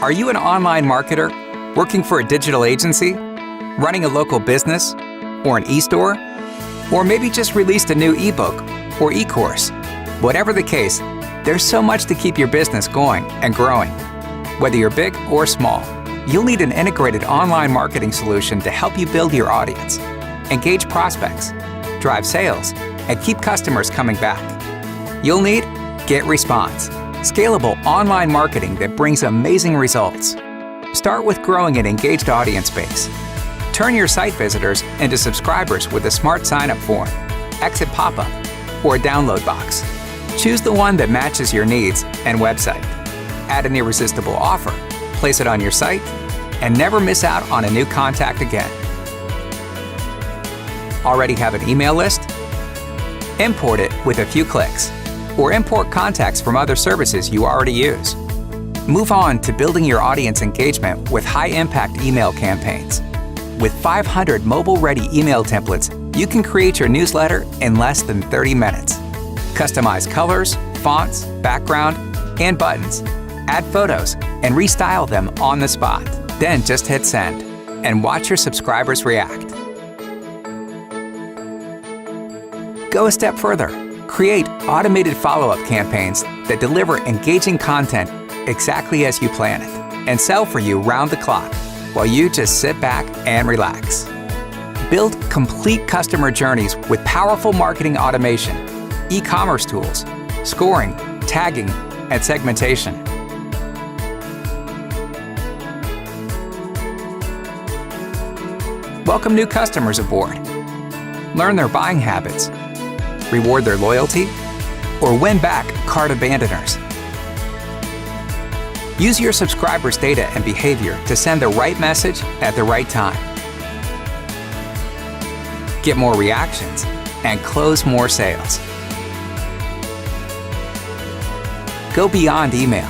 Are you an online marketer, working for a digital agency, running a local business, or an e-store? Or maybe just released a new ebook or e-course? Whatever the case, there's so much to keep your business going and growing. Whether you're big or small, you'll need an integrated online marketing solution to help you build your audience, engage prospects, drive sales, and keep customers coming back. You'll need GetResponse, scalable online marketing that brings amazing results. Start with growing an engaged audience base. Turn your site visitors into subscribers with a smart sign-up form, exit pop-up, or a download box. Choose the one that matches your needs and website. Add an irresistible offer, place it on your site, and never miss out on a new contact again. Already have an email list? Import it with a few clicks, or import contacts from other services you already use. Move on to building your audience engagement with high-impact email campaigns. With 500 mobile-ready email templates, you can create your newsletter in less than 30 minutes. Customize colors, fonts, background, and buttons. Add photos and restyle them on the spot. Then just hit send and watch your subscribers react. Go a step further. Create automated follow-up campaigns that deliver engaging content exactly as you plan it and sell for you round the clock while you just sit back and relax. Build complete customer journeys with powerful marketing automation, e-commerce tools, scoring, tagging, and segmentation. Welcome new customers aboard. Learn their buying habits, reward their loyalty, or win back cart abandoners. Use your subscribers' data and behavior to send the right message at the right time. Get more reactions and close more sales. Go beyond email.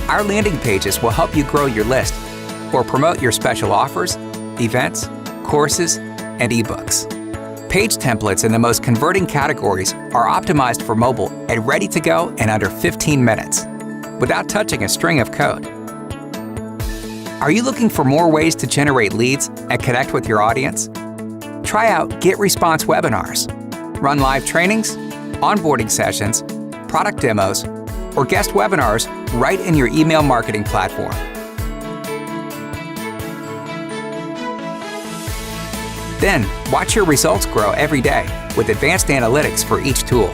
Our landing pages will help you grow your list or promote your special offers, events, courses, and ebooks. Page templates in the most converting categories are optimized for mobile and ready to go in under 15 minutes, without touching a string of code. Are you looking for more ways to generate leads and connect with your audience? Try out GetResponse webinars. Run live trainings, onboarding sessions, product demos, or guest webinars right in your email marketing platform. Then, watch your results grow every day with advanced analytics for each tool.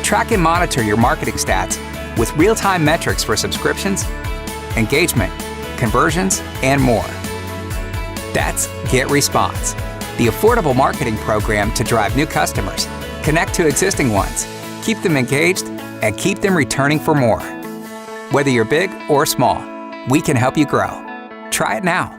Track and monitor your marketing stats with real-time metrics for subscriptions, engagement, conversions, and more. That's GetResponse, the affordable marketing program to drive new customers, connect to existing ones, keep them engaged, and keep them returning for more. Whether you're big or small, we can help you grow. Try it now.